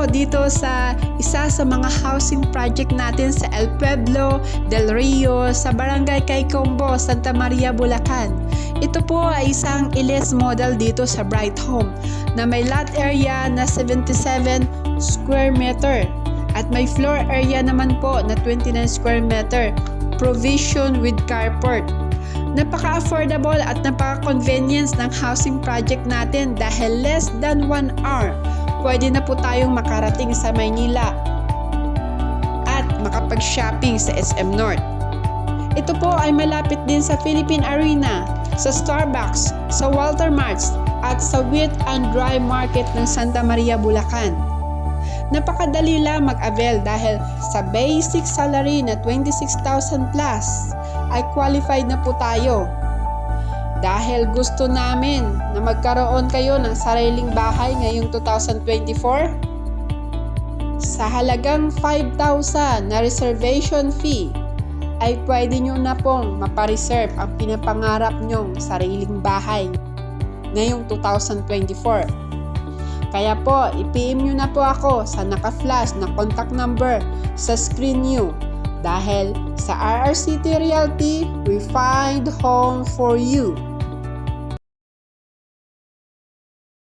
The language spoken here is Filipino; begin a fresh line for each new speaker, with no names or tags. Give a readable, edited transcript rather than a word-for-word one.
po dito sa isa sa mga housing project natin sa El Pueblo del Rio sa Barangay Caycombo, Santa Maria, Bulacan. Ito po ay isang Iles model dito sa Bright Home na may lot area na 77 square meter at may floor area naman po na 29 square meter, provision with carport. Napaka-affordable at napaka-convenience ng housing project natin dahil less than 1 hour pwede na po tayong makarating sa Maynila at makapag-shopping sa SM North. Ito po ay malapit din sa Philippine Arena, sa Starbucks, sa Walter Marts at sa Wheat and Dry Market ng Santa Maria, Bulacan. Napakadali lang mag-avail dahil sa basic salary na 26,000 plus ay qualified na po tayo. Dahil gusto namin na magkaroon kayo ng sariling bahay ngayong 2024, sa halagang 5,000 na reservation fee ay pwede nyo na pong mapareserve ang pinapangarap nyong sariling bahay ngayong 2024. Kaya po, i-PM nyo na po ako sa naka-flash na contact number sa screen nyo. Dahil sa RRCT Realty, we find home for you.